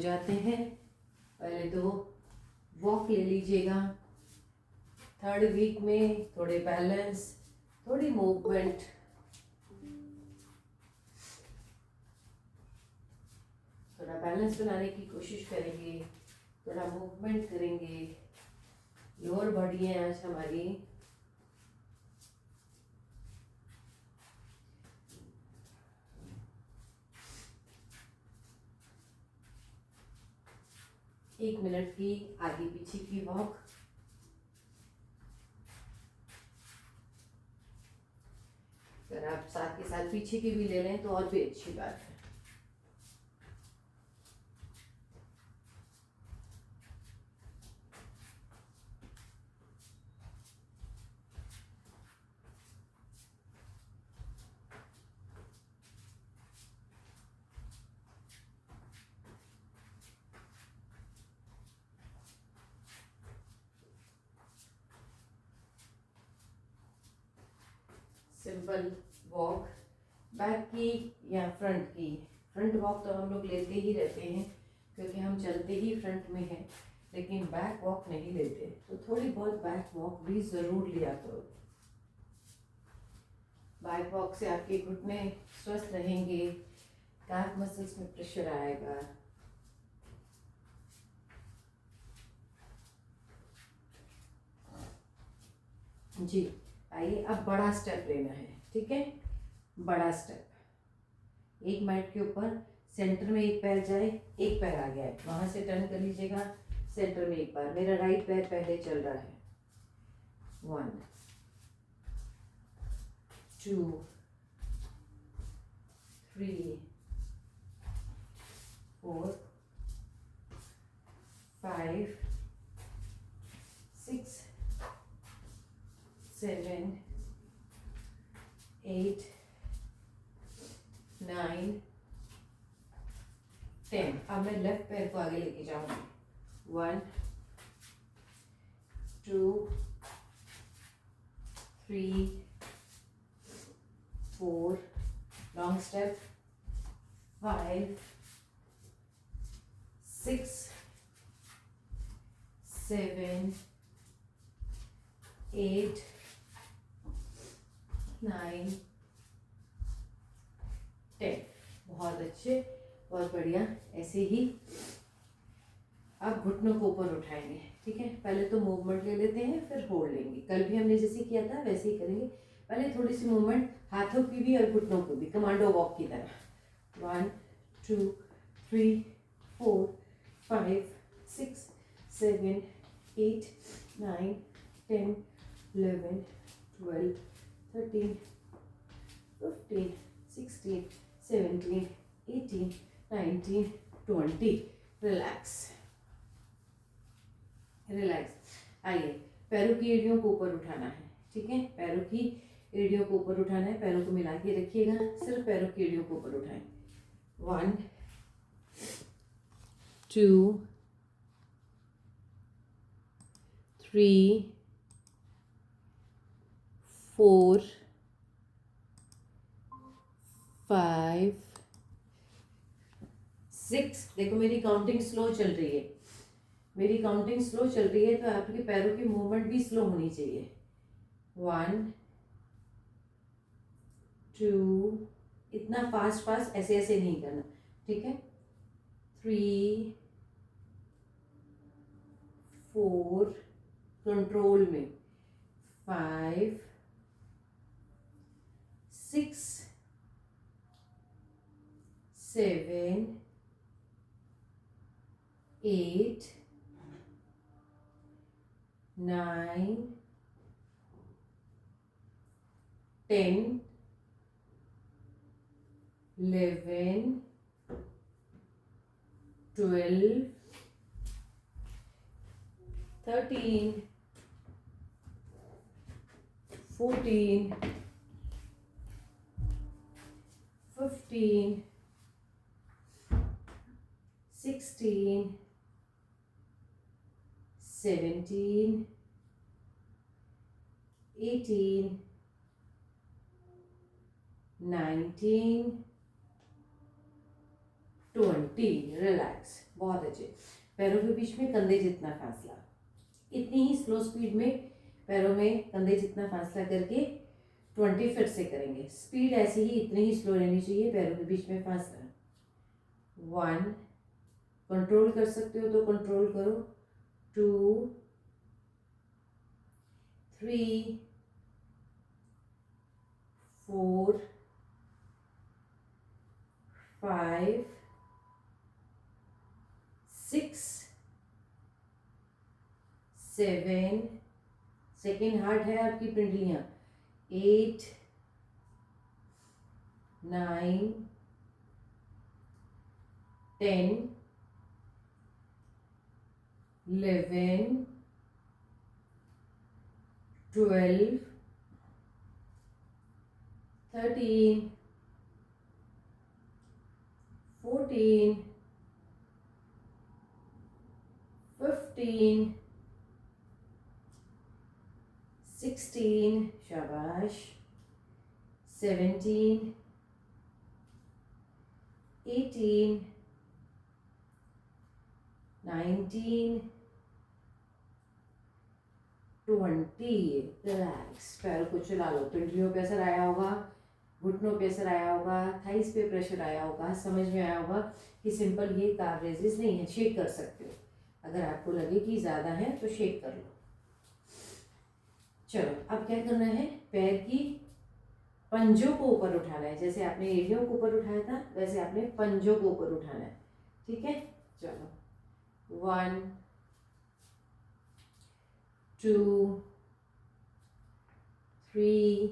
जाते हैं। पहले तो वॉक ले लीजिएगा। 3rd वीक में थोड़े बैलेंस, थोड़ी मूवमेंट, थोड़ा बैलेंस बनाने की कोशिश करेंगे, थोड़ा मूवमेंट करेंगे। लोअर बॉडी है आज हमारी। एक मिनट की आगे पीछे की वॉक। अगर आप साथ के साथ पीछे की भी ले लें तो और भी अच्छी बात है। सिंपल वॉक, बैक की या फ्रंट की। फ्रंट वॉक तो हम लोग लेते ही रहते हैं क्योंकि हम चलते ही फ्रंट में हैं, लेकिन बैक वॉक नहीं लेते, तो थोड़ी बहुत बैक वॉक भी ज़रूर लिया करो। बैक वॉक से आपके घुटने स्वस्थ रहेंगे, कैफ मसल्स में प्रेशर आएगा। जी आइए, अब बड़ा स्टेप लेना है, ठीक है। बड़ा स्टेप, एक मैट के ऊपर सेंटर में एक पैर जाए, एक पैर आ गया है, वहां से टर्न कर लीजिएगा। सेंटर में एक बार, मेरा राइट पैर पहले चल रहा है। 1 2 3 4 5 6 7 8 9 10। अब मैं लेफ्ट पैर को आगे लेके जाऊंगी। 1 2 3 4, लॉन्ग स्टेप, 5 6 7 8 9 10। बहुत अच्छे, बहुत बढ़िया। ऐसे ही अब घुटनों को ऊपर उठाएंगे, ठीक है। पहले तो मूवमेंट ले लेते हैं, फिर होल्ड लेंगे। कल भी हमने जैसे किया था वैसे ही करेंगे। पहले थोड़ी सी मूवमेंट हाथों की भी और घुटनों को भी, कमांडो वॉक की तरह। 1 2 3 4 5 6 7 8 9 10 11 12 13 15 16 17 18 19 20। Relax relax. आइए, पैरों की एड़ियों को ऊपर उठाना है, ठीक है। पैरों की एड़ियों को ऊपर उठाना है, पैरों को मिला के रखिएगा, सिर्फ पैरों की एड़ियों को ऊपर उठाएं। 1 2 3 4 5 6। देखो मेरी काउंटिंग स्लो चल रही है, मेरी काउंटिंग स्लो चल रही है, तो आपके पैरों की मूवमेंट भी स्लो होनी चाहिए। 1 2, इतना फास्ट फास्ट ऐसे ऐसे नहीं करना, ठीक है। 3 4, कंट्रोल में। 5 6 7 8 9 10 11 12 13 14 15 16 17 18 19 20, रिलैक्स, बहुत अच्छे। पैरों के बीच में कंधे जितना फासला, इतनी ही स्लो स्पीड में पैरों में कंधे जितना फासला करके 20 फिर से करेंगे। स्पीड ऐसी ही इतनी ही स्लो रहनी चाहिए, पैरों के बीच में फासला। 1, कंट्रोल कर सकते हो तो कंट्रोल करो। 2, 3, 4, 5, 6, 7, सेकेंड हार्ट है आपकी पिंडलियां। 8, 9, 10, 11, 12, 13, 14, 15, 16, शाबाश, 17, 18, 19, 20, रिलैक्स। पैरों को चला लो, पिंडलियों पे असर आया होगा, घुटनों पे असर आया होगा, थाइस पे प्रेशर आया होगा, समझ में आया होगा कि सिंपल ये काफ रेजिस नहीं है, शेक कर सकते हो। अगर आपको लगे कि ज़्यादा है तो शेक कर लो। चलो अब क्या करना है, पैर की पंजों को ऊपर उठाना है। जैसे आपने एड़ियों को ऊपर उठाया था वैसे आपने पंजों को ऊपर उठाना है, ठीक है। चलो 1, 2, 3,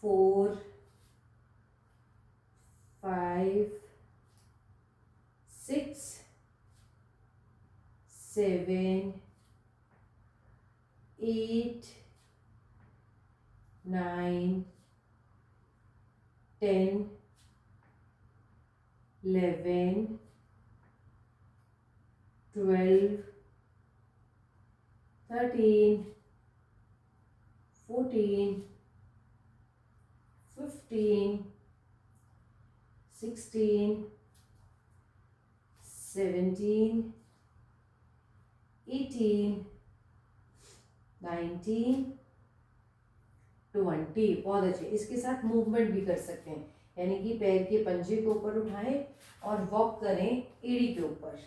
4, 5, 6, 7, 8, 9, 10, 11, 12, 13, 14, 15, 16, 17, 18, 19, 20, बहुत अच्छे। इसके साथ मूवमेंट भी कर सकते हैं, यानी कि पैर के पंजे को ऊपर उठाएं और वॉक करें एड़ी के ऊपर।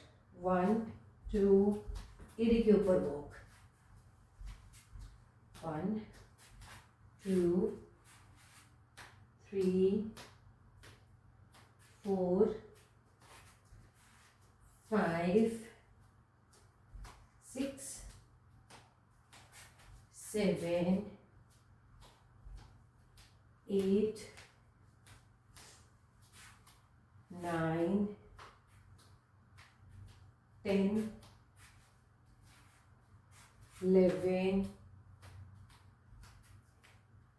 1, 2, एड़ी के ऊपर वॉक। 1, 2, 3, 4, 5, 6, 7, 8, 9, 10, 11,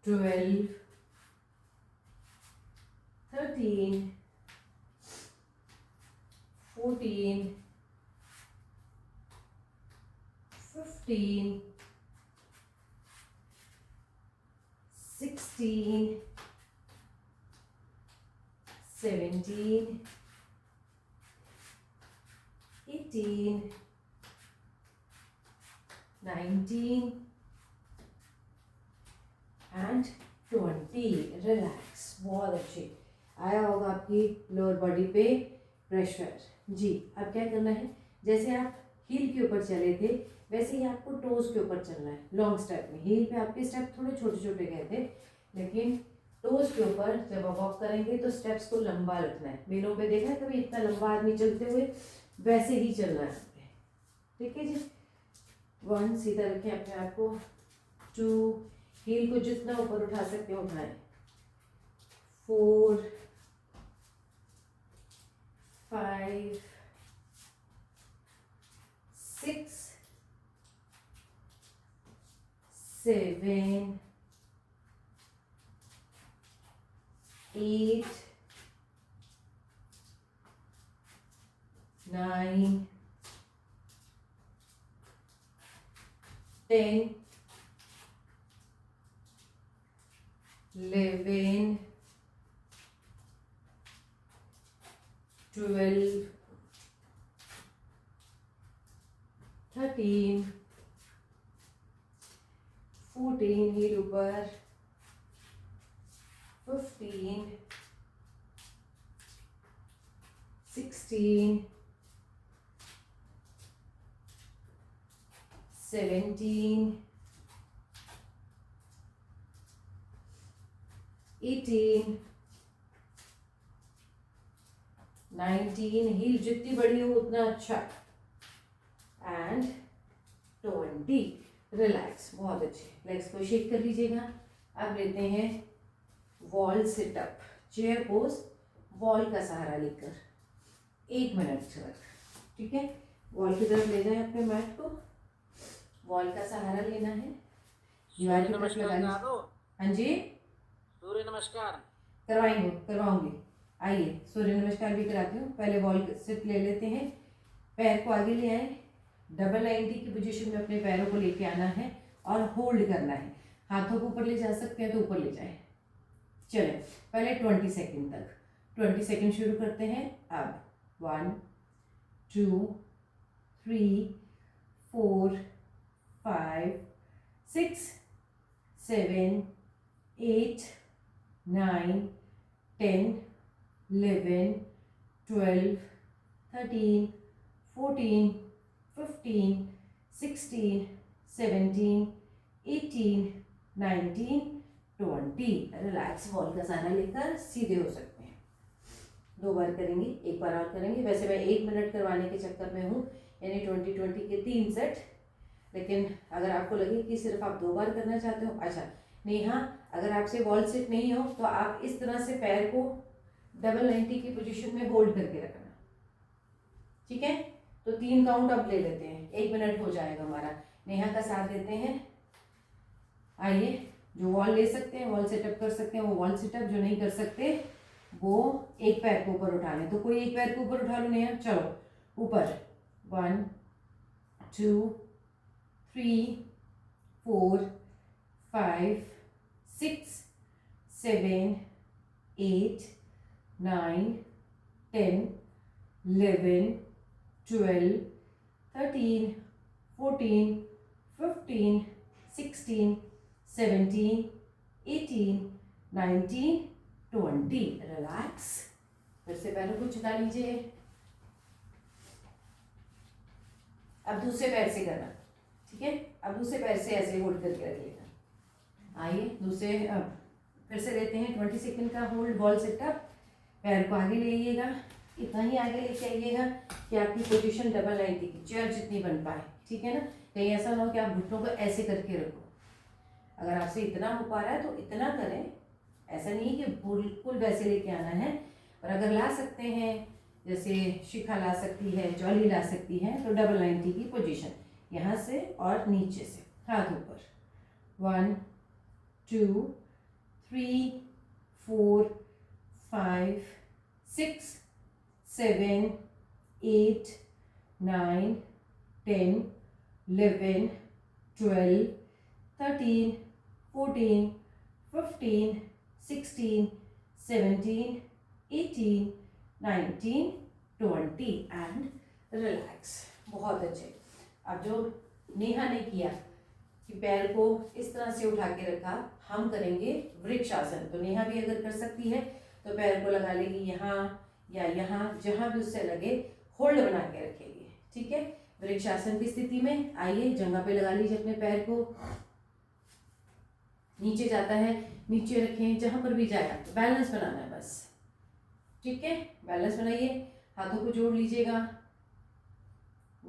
12, 13, 14, 15, 16, 17, 18, 19 and 20, relax. बहुत अच्छे। आया होगा आपकी लोअर बॉडी पे प्रेशर। जी अब क्या करना है, जैसे आप हील के ऊपर चले थे वैसे ही आपको टोज के ऊपर चलना है लॉन्ग स्टेप में। हील पे आपके स्टेप थोड़े छोटे छोटे गए थे, लेकिन टोज के ऊपर जब आप वॉक करेंगे तो स्टेप्स को लंबा रखना है। मेलों पे देखा है कभी इतना लंबा आदमी चलते हुए, वैसे ही चलना है, ठीक है जी। 1, सीधा रखें अपने आप को। 2, हील को जितना ऊपर उठा सकते हैं उठाएं। 4, 5, 6, 7, 8, 9, 10, 11, 12, 13, 14 हील ऊपर, 15, 16, 17, 18, 19, हील जितनी बड़ी हो उतना अच्छा, एंड 20। रिलैक्स, बहुत अच्छे। लेग्स को शेक कर लीजिएगा। अब लेते हैं wall situp, chair pose, wall का सहारा लेकर 1 मिनट तक, ठीक है। वॉल की तरफ ले जाए अपने मैट को, वॉल का सहारा लेना है, दीवार की तरफ लगा लीजिए। हाँ जी, सूर्य नमस्कार करवाऊंगी। आइए सूर्य नमस्कार भी कराती हूँ। पहले वॉल सिट ले लेते हैं, पैर को आगे ले आए, डबल 90 की पोजीशन में अपने पैरों को लेके आना है और होल्ड करना है। हाथों को ऊपर ले जा सकते हैं तो ऊपर ले जाए। चले पहले 20 सेकंड तक, 20 सेकंड शुरू करते हैं। अब 1 2 3 4 5 6 7 8 9 10 11 12 13 14 15 16 17 18 19 20। रिलैक्स, वॉल का सहारा लेकर सीधे हो सकते हैं। 2 बार करेंगे, एक बार और करेंगे। वैसे मैं 1 मिनट करवाने के चक्कर में हूँ, यानी 20-20 के 3 सेट। लेकिन अगर आपको लगे कि सिर्फ आप 2 बार करना चाहते हो, अच्छा नेहा, अगर आपसे वॉल सिट नहीं हो तो आप इस तरह से पैर को डबल 90 की पोजीशन में होल्ड करके रखना, ठीक है। तो 3 काउंट अब ले लेते हैं, 1 मिनट हो जाएगा हमारा। नेहा का साथ देते हैं। आइए, जो वॉल ले सकते हैं, वॉल सेटअप कर सकते हैं वो वॉल सेटअप, जो नहीं कर सकते वो एक पैर को ऊपर उठा लें। तो कोई एक पैर को ऊपर उठा लो नेहा, चलो ऊपर। 1 2 3 4 5 6 7 8 9 10 11 12 13 14 15 16 17 18 19 20। रिलैक्स, फिर से पैरों को झुका लीजिए। अब दूसरे पैर से करना, ठीक है। अब दूसरे पैर से ऐसे होल्ड करके रख लेना। आइए दूसरे, फिर से लेते हैं 20 सेकंड का होल्ड वॉल सेटअप। पैर को आगे ले आइएगा, इतना ही आगे लेके आइएगा कि आपकी पोजीशन डबल 90 की, चेयर जितनी बन पाए, ठीक है ना। कहीं ऐसा ना हो कि आप घुटनों को ऐसे करके रखो। अगर आपसे इतना हो पा रहा है तो इतना करें, ऐसा नहीं कि बिल्कुल वैसे लेके आना है। और अगर ला सकते हैं, जैसे शिखा ला सकती है, जॉली ला सकती है, तो डबल 90 की पोजीशन यहाँ से और नीचे से, हाथ ऊपर। 1 2 3 4 5 6 7 8 9 10 11 12 13 14 15 16 17 18 19 20 एंड रिलैक्स। बहुत अच्छे। अब जो नेहा ने किया कि पैर को इस तरह से उठा के रखा, हम करेंगे वृक्षासन। तो नेहा भी अगर कर सकती है तो पैर को लगा लेगी यहाँ या यहाँ, जहाँ भी उससे लगे होल्ड बना के रखेगी, ठीक है। वृक्षासन की स्थिति में आइए, जंघा पे लगा लीजिए अपने पैर को। नीचे जाता है नीचे रखें, जहां पर भी जाएगा बैलेंस बनाना है बस, ठीक है। बैलेंस बनाइए, हाथों को जोड़ लीजिएगा।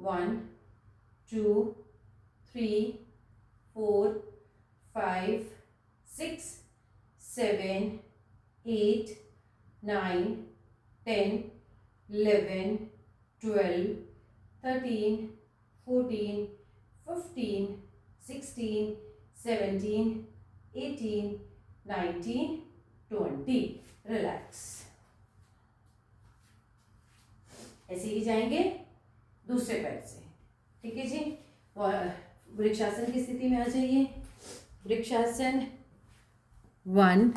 1 2 3 4 5 6 7 8 9 10 11 12 13 14 15 16 17 18 19 20। रिलैक्स। ऐसे ही जाएंगे दूसरे पैर से, ठीक है जी। वृक्षासन की स्थिति में आ जाइए। वृक्षासन 1,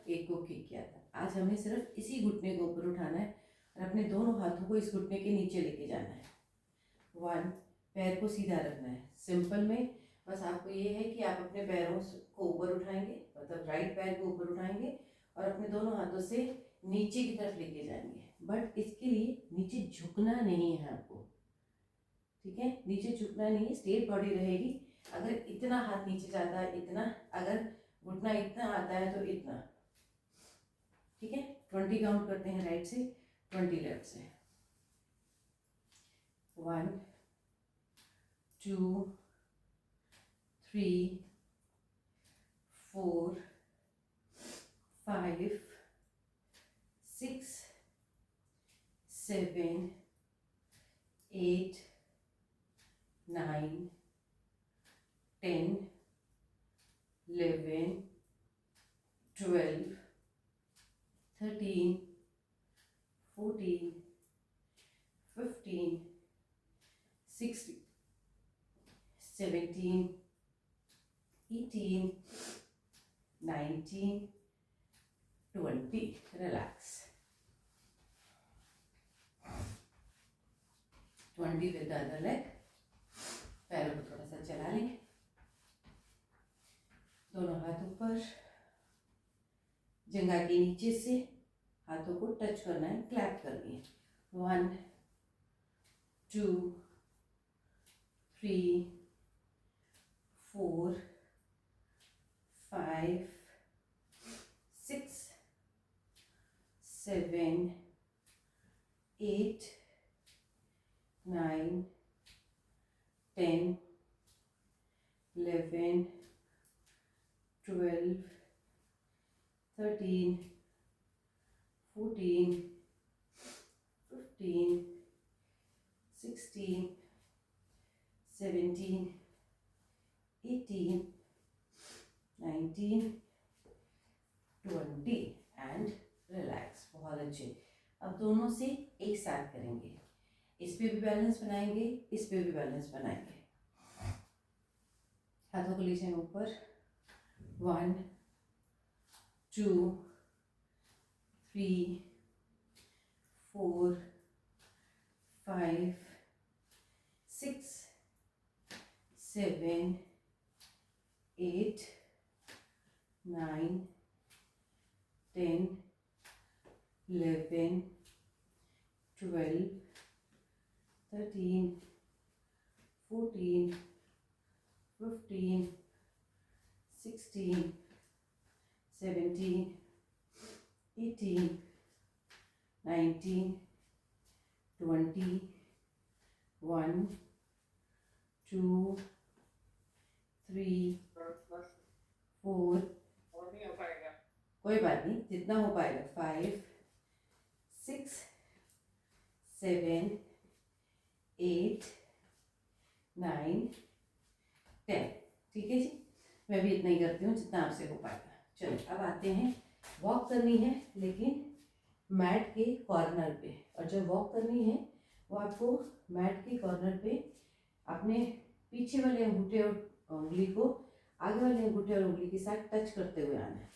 एक को किक किया था। आज हमें सिर्फ इसी घुटने को ऊपर उठाना है और अपने दोनों हाथों को इस घुटने के नीचे लेके जाना है। 1, पैर को सीधा रखना है। सिंपल में बस आपको ये है कि आप अपने पैरों को ऊपर उठाएंगे, मतलब राइट पैर को ऊपर उठाएंगे और अपने दोनों हाथों से नीचे की तरफ लेके जाएंगे। बट इसके लिए नीचे झुकना नहीं है आपको, ठीक है, नीचे झुकना नहीं है, स्ट्रेट बॉडी रहेगी। अगर इतना हाथ नीचे जाता है इतना, अगर घुटना इतना आता है तो इतना, ठीक है। 20 काउंट करते हैं राइट से, 20 लेफ्ट से। 1 2 3 4 5 6 7 8 9 10 11 12 13 14 15 16 17 18 19 20। Relax. 20 with the other leg. पैरों को थोड़ा सा चला लेंगे, दोनों हाथ ऊपर, जंघा के नीचे से हाथों को टच करना है, क्लैप करनी है। 1 2 3 4 5 6 7 8 9 10 11 12 13 14 15 16 17 18 19 20 एंड रिलैक्स। बहुत अच्छे। अब दोनों से एक साथ करेंगे, इस पे भी बैलेंस बनाएंगे, इस पे भी बैलेंस बनाएंगे। हाथों को लीजिए ऊपर। 1 2 3 4 5 6 7 8 9 10 11 12 13 14 15 16 17 18 19 20 1 2 3 4, और नहीं हो पाएगा। कोई बात नहीं, जितना हो पाएगा। 5 6 7 8 9 10। ठीक है जी, मैं भी इतना ही करती हूँ जितना आपसे हो पाएगा। चलिए अब आते हैं, वॉक करनी है लेकिन मैट के कॉर्नर पे। और जब वॉक करनी है वो आपको मैट के कॉर्नर पे अपने पीछे वाले अंगूठे और उंगली को आगे वाले अंगूठे और उंगली के साथ टच करते हुए आना है,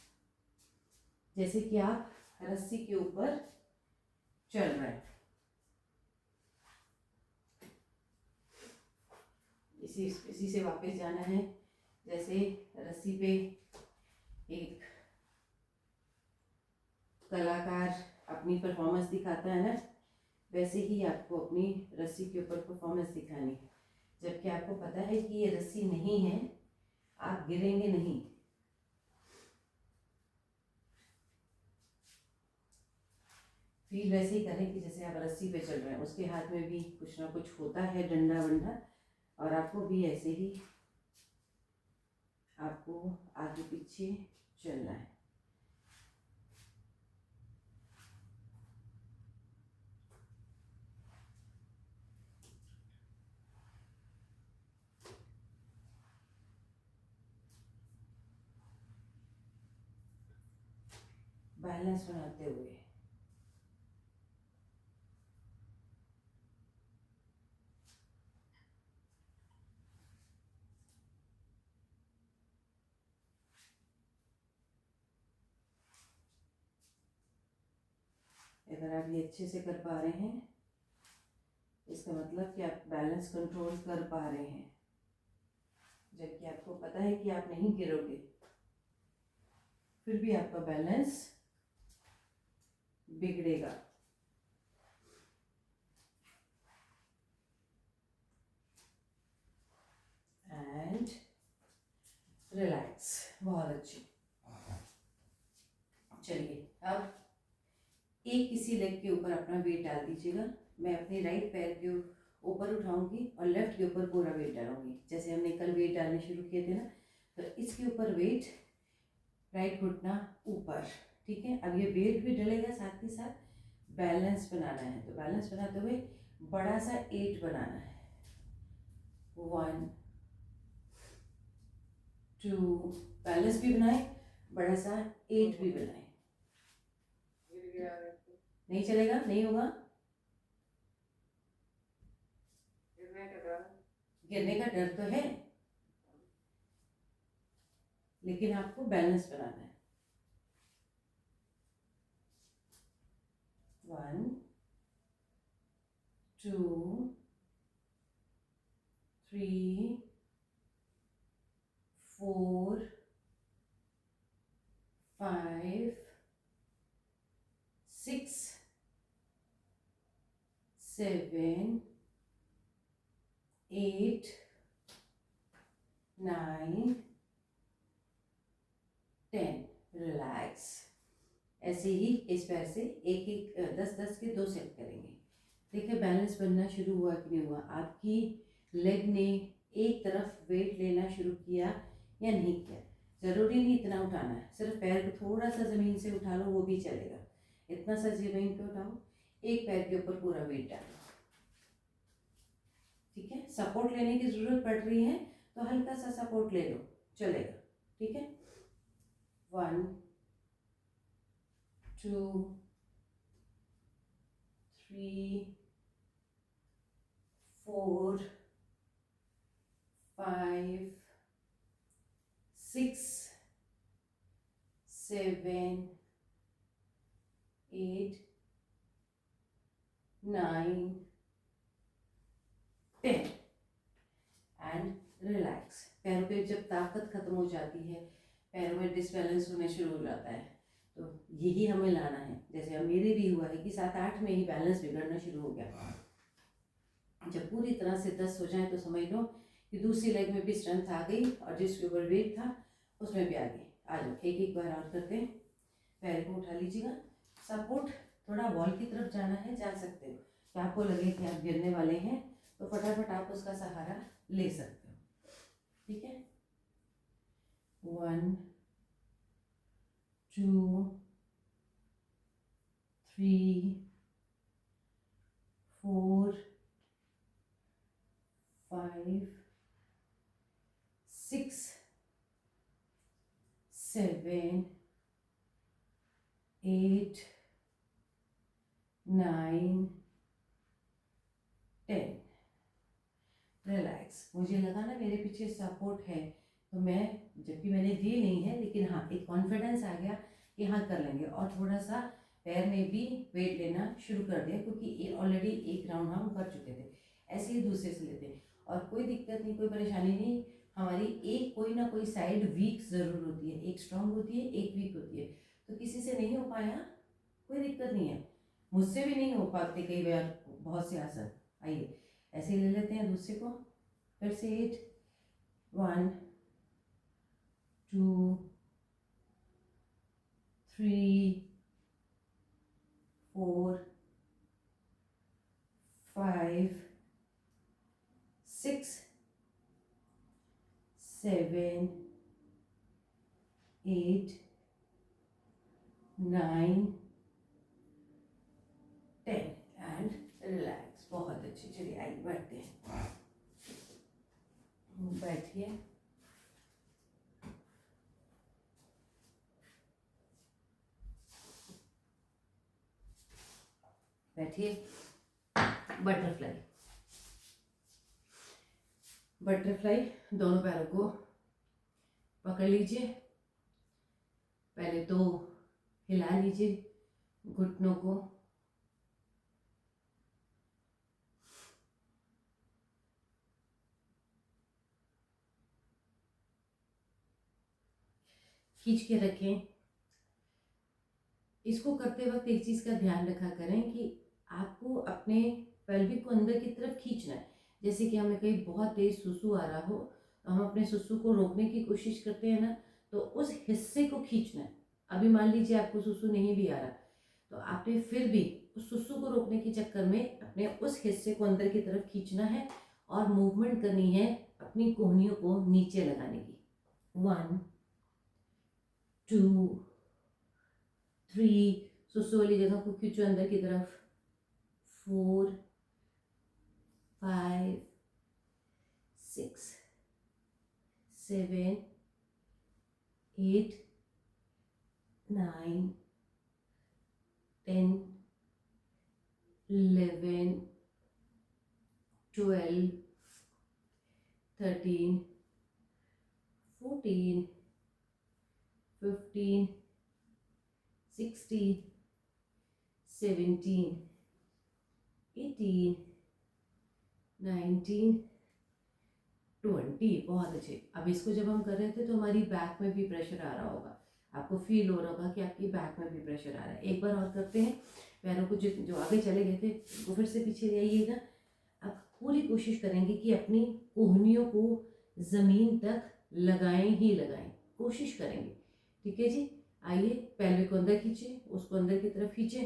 जैसे कि आप रस्सी के ऊपर चल रहे हैं। इसी से वापस जाना है, जैसे रस्सी पे एक कलाकार अपनी परफॉर्मेंस दिखाता है ना, वैसे ही आपको अपनी रस्सी के ऊपर परफॉर्मेंस दिखानी है। जबकि आपको पता है कि ये रस्सी नहीं है, आप गिरेंगे नहीं। फील वैसे ही करें कि जैसे आप रस्सी पे चल रहे हैं, उसके हाथ में भी कुछ ना कुछ होता है, डंडा वंडा, और आपको भी ऐसे ही आपको आगे पीछे चलना है। बैलेंस बनाते हुए। अगर आप ये अच्छे से कर पा रहे हैं इसका मतलब कि आप बैलेंस कंट्रोल कर पा रहे हैं, जबकि आपको पता है कि आप नहीं गिरोगे, फिर भी आपका बैलेंस बिगड़ेगा। एंड रिलैक्स, बहुत अच्छी। चलिए अब एक किसी लेग के ऊपर अपना वेट डाल दीजिएगा। मैं अपने राइट पैर के ऊपर उठाऊंगी और लेफ्ट के ऊपर पूरा वेट डालूंगी, जैसे हमने कल वेट डालने शुरू किए थे ना, तो इसके ऊपर वेट, राइट घुटना ऊपर, ठीक है। अब ये वेट भी डलेगा, साथ ही साथ बैलेंस बनाना है। तो बैलेंस बनाते हुए बड़ा सा 8 बनाना है। 1 2, बैलेंस भी बनाए, बड़ा सा 8 भी बनाए। नहीं चलेगा, नहीं होगा, गिरने का डर तो है, लेकिन आपको बैलेंस बनाना है। 1 2 3 4 5 6 7 8 9 10। रिलैक्स। ऐसे ही इस पैर से एक एक 10 के 2 सेट करेंगे। देखिए बैलेंस बनना शुरू हुआ कि नहीं हुआ, आपकी लेग ने एक तरफ वेट लेना शुरू किया या नहीं किया। ज़रूरी नहीं इतना उठाना है, सिर्फ पैर को थोड़ा सा ज़मीन से उठा लो वो भी चलेगा। इतना सा ज़मीन पे उठाओ, एक पैर के ऊपर पूरा वेट डालो, ठीक है। सपोर्ट लेने की ज़रूरत पड़ रही है तो हल्का सा सपोर्ट ले लो, चलेगा, ठीक है। 1 2 3 4 5 6 7 8 9 10 एंड रिलैक्स। पैरों पे जब ताकत खत्म हो जाती है, पैरों में डिसबैलेंस होने शुरू हो जाता है, तो यही हमें लाना है। जैसे अब मेरे भी हुआ है कि 7-8 में ही बैलेंस बिगड़ना शुरू हो गया। जब पूरी तरह से 10 हो जाए तो समझ लो कि दूसरी लेग में भी स्ट्रेंथ आ गई और जिसके ऊपर वेट था उसमें भी आ गई। आ जाओ, एक एक बार और करते हैं। पैर को उठा लीजिएगा, सपोर्ट थोड़ा वॉल की तरफ जाना है, जा सकते हो। कि आपको लगे कि आप गिरने वाले हैं तो फटाफट आप उसका सहारा ले सकते हो, ठीक है। 1 2 3 4 5 6 7 8 9 10। रिलैक्स। मुझे लगा ना मेरे पीछे सपोर्ट है, तो मैं, जबकि मैंने दी नहीं है, लेकिन हाँ एक कॉन्फिडेंस आ गया कि हाँ कर लेंगे। और थोड़ा सा पैर में भी वेट लेना शुरू कर दिया, क्योंकि ऑलरेडी एक राउंड हम कर चुके थे। ऐसे ही दूसरे से लेते हैं और कोई दिक्कत नहीं, कोई परेशानी नहीं। हमारी एक कोई ना कोई साइड वीक ज़रूर होती है, एक स्ट्रांग होती है, एक वीक होती है। तो किसी से नहीं हो पाया, कोई दिक्कत नहीं है, मुझसे भी नहीं हो पाते कई बार बहुत से आसन। आइए ऐसे ही ले लेते हैं दूसरे को फिर से। 8 1 2 3 4 5 6 7 8 9 10 एंड रिलैक्स। बहुत अच्छी। चलिए आइए बैठते हैं, बैठिए। बैठिए। बटरफ्लाई। बटरफ्लाई, दोनों पैरों को पकड़ लीजिए। पहले तो हिला लीजिए घुटनों को, खींच के रखें। इसको करते वक्त एक चीज़ का ध्यान रखा करें कि आपको अपने पेल्विक को अंदर की तरफ खींचना है। जैसे कि हमें कहीं बहुत तेज सुसु आ रहा हो तो हम अपने सुसु को रोकने की कोशिश करते हैं ना, तो उस हिस्से को खींचना है। अभी मान लीजिए आपको सुसु नहीं भी आ रहा, तो आपने फिर भी उस सुसु को रोकने के चक्कर में अपने उस हिस्से को अंदर की तरफ खींचना है और मूवमेंट करनी है अपनी कोहनियों को नीचे लगाने की। 1 2 3, सुसु वाली जगह को खींचो अंदर की तरफ। 4 5 6 7 8 9 10 11 12 13 14 15 16 17 18 19 20। बहुत अच्छे। अब इसको जब हम कर रहे थे तो हमारी बैक में भी प्रेशर आ रहा होगा, आपको फील हो रहा होगा कि आपकी बैक में भी प्रेशर आ रहा है। एक बार और करते हैं। पैरों को जो आगे चले गए थे वो फिर से पीछे ले आइएगा। अब पूरी कोशिश करेंगे कि अपनी कोहनियों को ज़मीन तक लगाएं ही लगाएं, कोशिश करेंगे। ठीक है जी, आइए पेल्विक को अंदर खींचे, उसको अंदर की तरफ खींचे।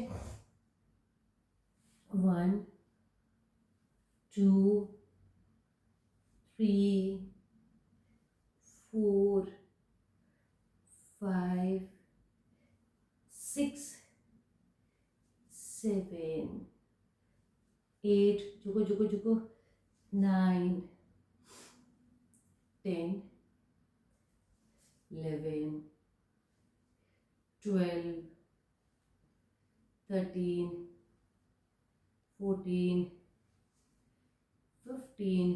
1 2 3 4 5 6 7 8, झुको झुको झुको, 9 10 11 12 13 14 15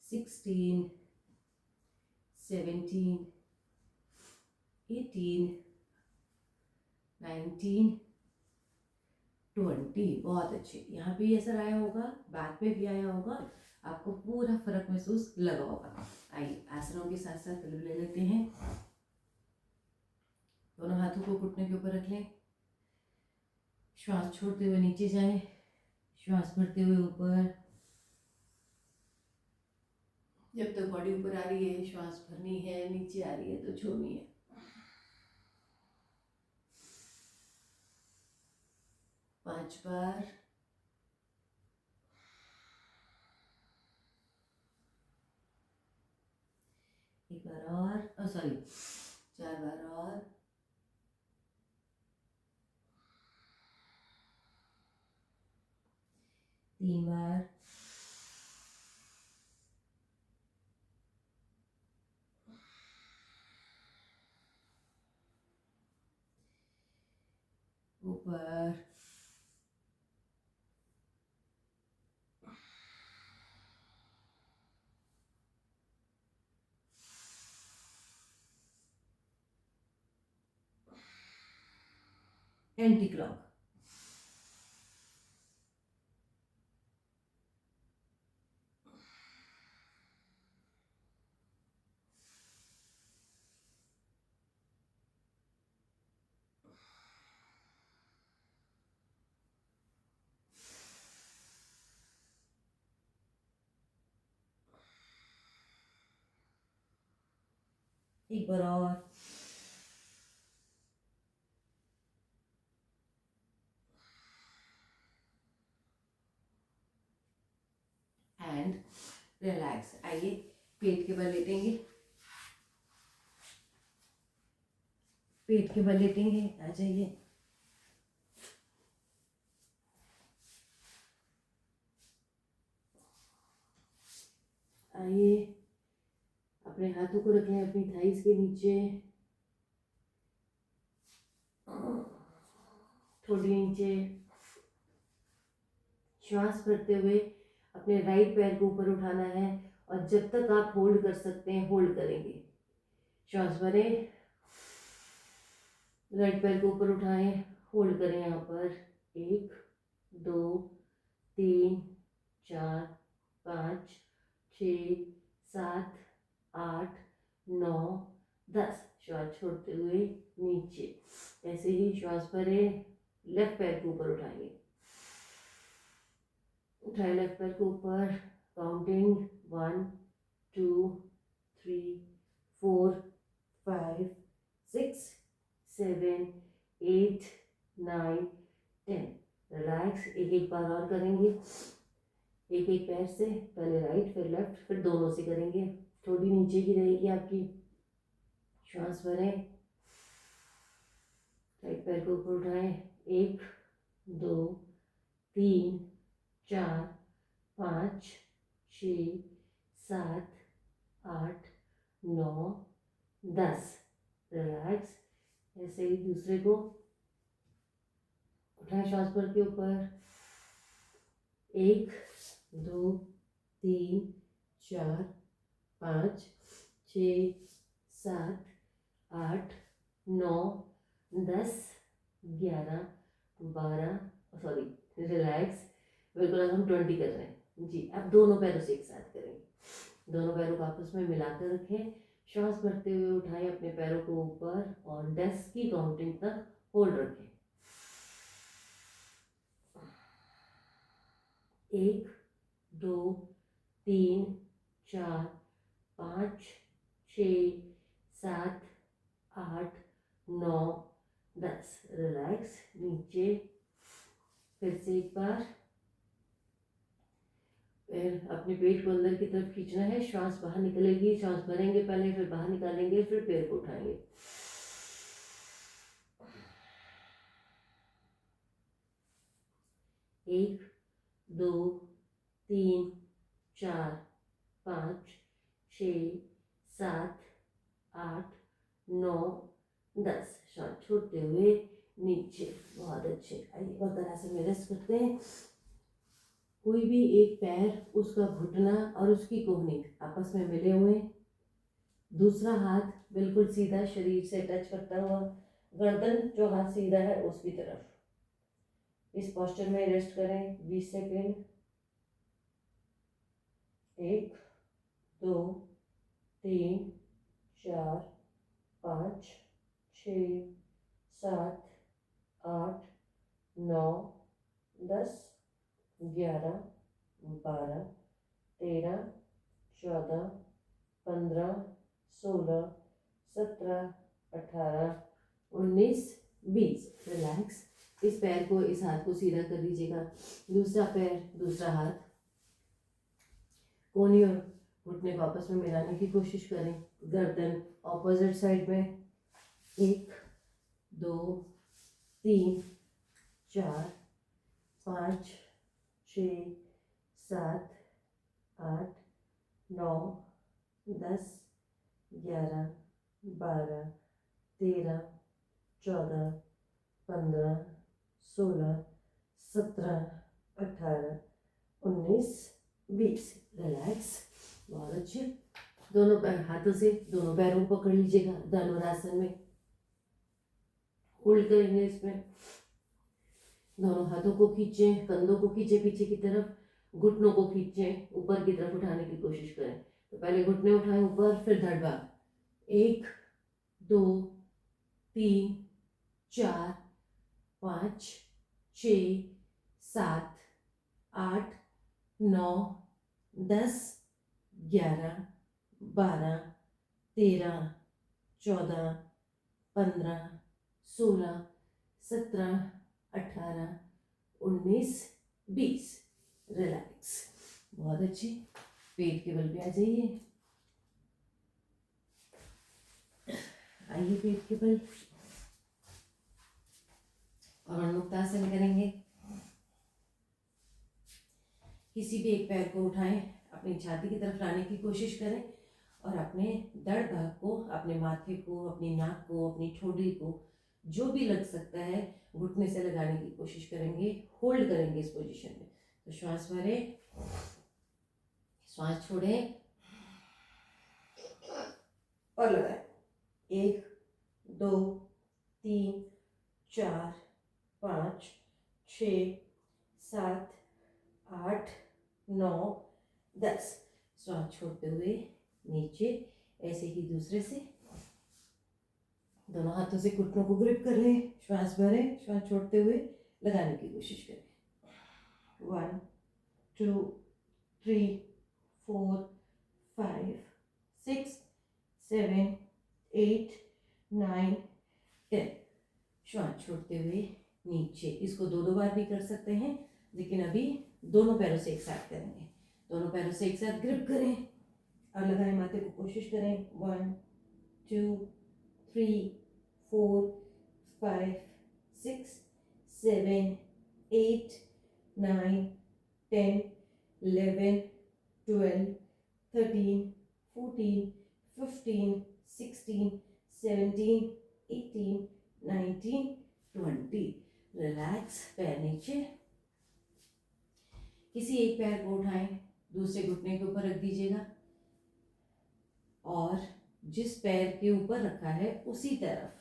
16 17 18 19 20। बहुत अच्छे। यहाँ पे असर आया होगा, बैक में भी आया होगा, आपको पूरा फर्क महसूस लगा होगा। आइए आसनों के साथ साथ ले लेते हैं। दोनों हाथों को घुटने के ऊपर रख लें। श्वास छोड़ते हुए नीचे जाएं, श्वास भरते हुए ऊपर। जब तक बॉडी ऊपर आ रही है श्वास भरनी है, नीचे आ रही है तो छोड़नी है। 5 बार। एक बार और, सॉरी 4 बार और। 3 बार। ऊपर। Anti clock. एक बार और। And relax. आइए पेट के बल लेटेंगे, पेट के बल लेटेंगे। आ जाइए। आइए अपने हाथों को रखें अपनी थाइस के नीचे, थोड़ी नीचे। श्वास भरते हुए अपने राइट पैर को ऊपर उठाना है और जब तक आप होल्ड कर सकते हैं होल्ड करेंगे। श्वास भरें, राइट पैर को ऊपर उठाएं, होल्ड करें यहाँ पर। 1 2 3 4 5 6 7 8 9 10 श्वास छोड़ते हुए नीचे, ऐसे ही श्वास भरें, लेफ्ट पैर को ऊपर उठाएंगे, उठाए लेफ्ट पैर को ऊपर, काउंटिंग 1 2 3 4 5 6 7 8 9 10। रिलैक्स, एक एक बार और करेंगे, एक एक पैर से, पहले राइट फिर लेफ्ट फिर दोनों से करेंगे, थोड़ी नीचे की रहेगी आपकी। श्वास भरें, राइट पैर को ऊपर उठाएं, 1 2 3 4 5 6 7 8 9 10। रिलैक्स, ऐसे ही दूसरे को उठाएं श्वास भर के ऊपर, 1 2 3 4 5 6 7 8 9 10 11 12। सॉरी, रिलैक्स, बिल्कुल अब हम 20 कर रहे हैं जी। अब दोनों पैरों से एक साथ करेंगे, दोनों पैरों को आपस में मिलाकर रखें, श्वास भरते हुए उठाएं अपने पैरों को ऊपर और 10 की काउंटिंग तक होल्ड रखें। 1 2 3 4 5 6 7 8 9 10। रिलैक्स, नीचे, फिर से एक बार, फिर अपने पेट को अंदर की तरफ खींचना है, श्वास बाहर निकलेगी, श्वास भरेंगे पहले फिर बाहर निकालेंगे, फिर पैर को उठाएंगे। 1 2 3 4 5 6 7 8 9 10। श्वास छोड़ते हुए नीचे, बहुत अच्छे। आइए वक्रासन में रेस्ट करते हैं। कोई भी एक पैर, उसका घुटना और उसकी कोहनी आपस में मिले हुए, दूसरा हाथ बिल्कुल सीधा शरीर से टच करता हुआ, गर्दन जो हाथ सीधा है उसकी तरफ। इस पोस्चर में रेस्ट करें 20 सेकेंड। 1 2 3 4 5 6 7 8 9 10 11 12 13 14 15 16 17 18 19 20। रिलैक्स, इस पैर को, इस हाथ को सीधा कर लीजिएगा, दूसरा पैर, दूसरा हाथ, कोहनी और घुटने को आपस में मिलाने की कोशिश करें, गर्दन ऑपोजिट साइड में। 1 2 3 4 5 6 7 8 9 10 11 12 13 14 15 16 17 18 19 20। रिलैक्स, बहुत अच्छे। दोनों पैर, हाथों से दोनों पैरों को पकड़ लीजिएगा, धनुरासन में होल्ड करेंगे। इसमें दोनों हाथों को खींचें, कंधों को खींचे पीछे की तरफ, घुटनों को खींचें, ऊपर की तरफ उठाने की कोशिश करें। तो पहले घुटने उठाएं ऊपर, फिर धड़ भाग, 1 2 3 4 5 6 7 8 9 10 11 12 13 14 15 16 17 18 19 20। रिलैक्स, बहुत अच्छे। पेट के बल पे आ जाइए, आइए पेट के बल, और मुक्तासन करेंगे। किसी भी एक पैर को उठाएं, अपनी छाती की तरफ लाने की कोशिश करें और अपने धड़ भाग को, अपने माथे को, अपनी नाक को, अपनी ठोड़ी को, जो भी लग सकता है घुटने से लगाने की कोशिश करेंगे, होल्ड करेंगे इस पोजीशन में। तो श्वास भरें, श्वास छोड़ें और लगाएं। 1 2 3 4 5 6 7 8 9 10। श्वास छोड़ते हुए नीचे, ऐसे ही दूसरे से दोनों हाथों से घुटनों को ग्रिप कर लें, श्वास भरें, श्वास छोड़ते हुए लगाने की कोशिश करें। 1 2 3 4 5 6 7 8 9 10। श्वास छोड़ते हुए नीचे। इसको 2 बार भी कर सकते हैं, लेकिन अभी दोनों पैरों से एक साथ करेंगे। दोनों पैरों से एक साथ ग्रिप करें और लगाएं माथे को। कोशिश करें 1 2 3 4 5 6 7 8 9 10 11 12 13 14 15 16 17 18 19 20। रिलैक्स। पैर नीचे। किसी एक पैर को उठाएं, दूसरे घुटने के ऊपर रख दीजिएगा और जिस पैर के ऊपर रखा है उसी तरफ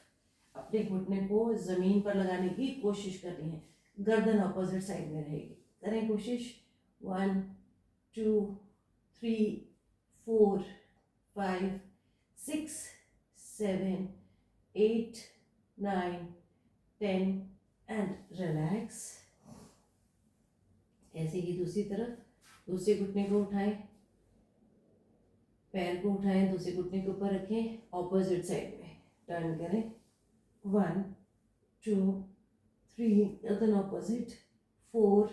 अपने घुटने को जमीन पर लगाने की कोशिश करनी है। गर्दन अपोजिट साइड में रहेगी। करें कोशिश। 1 2 3 4 5 6 7 8 9 10 एंड रिलैक्स। ऐसे ही दूसरी तरफ दूसरे घुटने को उठाएं, पैर को उठाएं, दूसरे घुटने के ऊपर रखें, ऑपोजिट साइड में टर्न करें। 1 2 3 गर्दन ऑपोजिट, 4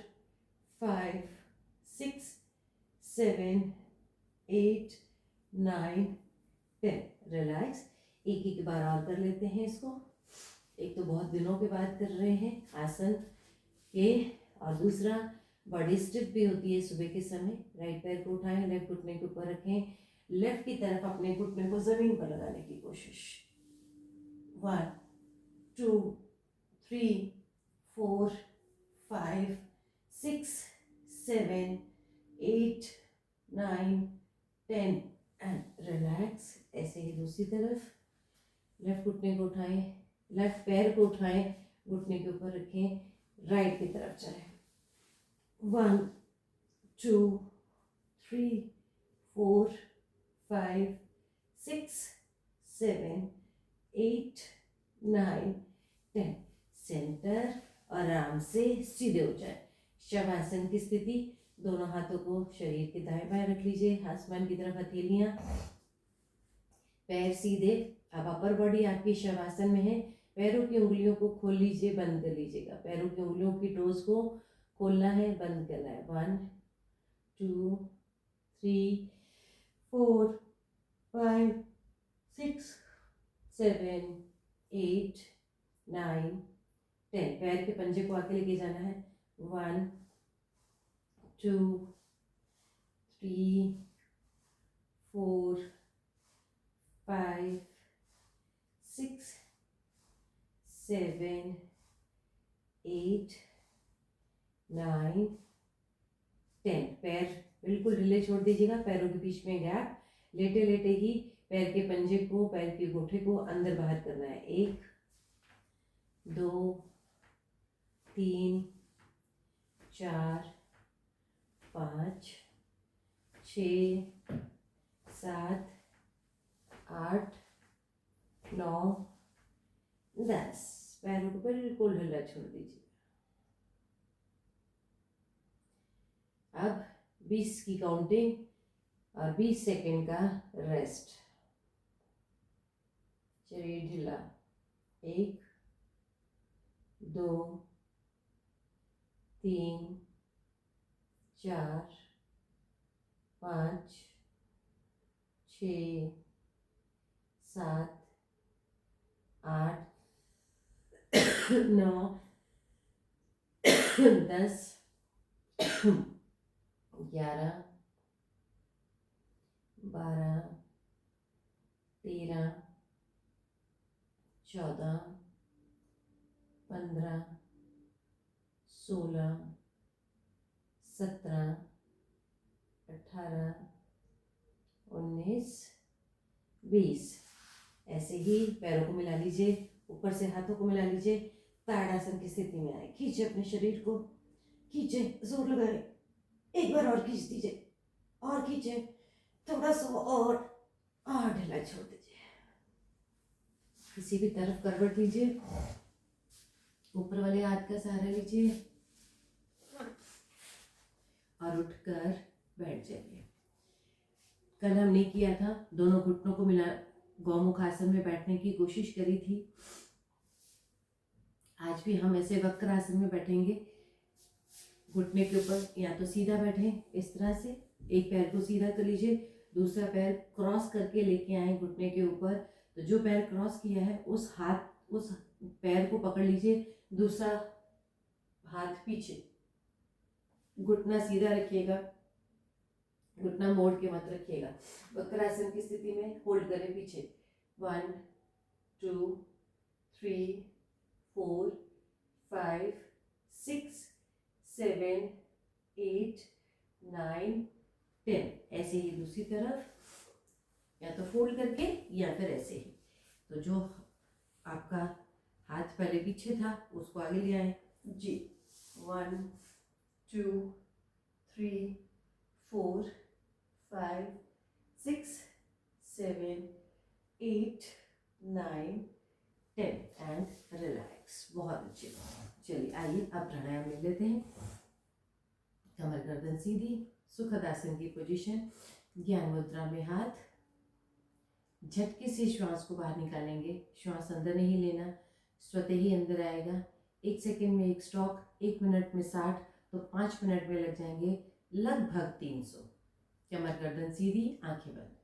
5 6 7 8 9 10। रिलैक्स। एक बार और कर लेते हैं इसको। एक तो बहुत दिनों के बाद कर रहे हैं आसन के, और दूसरा बॉडी स्टिफ भी होती है सुबह के समय। राइट पैर को उठाएं, लेफ्ट घुटने के ऊपर रखें, लेफ्ट की तरफ अपने घुटने को जमीन पर लगाने की कोशिश। 1 2 3 4 5 6 7 8 9 10 एंड रिलैक्स। ऐसे ही दूसरी तरफ लेफ्ट घुटने को उठाएं, लेफ्ट पैर को उठाएं, घुटने के ऊपर रखें, राइट की तरफ जाएं। 1 2 3 4 5 6 7 8 9 10। सेंटर। आराम से सीधे हो जाए। शवासन की स्थिति। दोनों हाथों को शरीर के दाएं बाएं रख लीजिए, आसमान की तरफ हथेलियां, पैर सीधे। अब अपर बॉडी आपकी शवासन में है। पैरों की उंगलियों को खोल लीजिए, बंद कर लीजिएगा। पैरों की उंगलियों की टोज को खोलना है, बंद करना है। 1 2 3 4 5 6 7 8 9 10। पैर के पंजे को आगे लेके जाना है। 1 2 3 4 5 6 7 8 9 10। पैर बिल्कुल ढीले छोड़ दीजिएगा, पैरों के बीच में गैप। लेटे लेटे ही पैर के पंजे को, पैर के अंगूठे को अंदर बाहर करना है। 1 2 3 4 5 6 7 8 9 10। पैरों को बिल्कुल ढीला छोड़ दीजिए। अब 20 की काउंटिंग और 20 सेकेंड का रेस्ट। शरीर ढीला। 1 2 3 4 5 6 7 8 9 10 11 12 13 14 15 16 17 18 19 20। ऐसे ही पैरों को मिला लीजिए, ऊपर से हाथों को मिला लीजिए, ताड़ासन की स्थिति में आए। खींचे अपने शरीर को, खींचे, जोर लगाए। एक बार और खींच दीजिए, और खींचे, थोड़ा सा और ढीला छोड़ दीजिए। किसी भी तरफ करवट दीजिए, ऊपर वाले हाथ का सहारा लीजिए और उठकर बैठ जाइए। कल हमने किया था, दोनों घुटनों को मिला गौमुख आसन में बैठने की कोशिश करी थी। आज भी हम ऐसे वक्र आसन में बैठेंगे। घुटने के ऊपर या तो सीधा बैठें इस तरह से, एक पैर को सीधा कर लीजिए, दूसरा पैर क्रॉस करके लेके आए घुटने के ऊपर। तो जो पैर क्रॉस किया है उस पैर को पकड़ लीजिए, दूसरा हाथ पीछे, घुटना सीधा रखिएगा, घुटना मोड़ के मत रखिएगा। वक्रासन की स्थिति में होल्ड करें पीछे। 1 2 3 4 5 6 7 8 9 10। ऐसे ही दूसरी तरफ, या तो फोल्ड करके या फिर ऐसे ही। तो जो आपका हाथ पहले पीछे था उसको आगे ले आए जी। 1 2 3 4 5 6 7 8 9 10 एंड रिलैक्स। बहुत अच्छे। चलिए आइए अब प्राणायाम ले लेते हैं। कमर गर्दन सीधी, सुखद आसन की पोजीशन, ज्ञान मुद्रा में हाथ। झटके से श्वास को बाहर निकालेंगे, श्वास अंदर नहीं लेना, स्वतः ही अंदर आएगा। 1 सेकेंड में 1 स्ट्रोक, 1 मिनट में 60, तो 5 मिनट में लग जाएंगे लगभग 300। कमर गर्दन सीधी, आंखें बंद।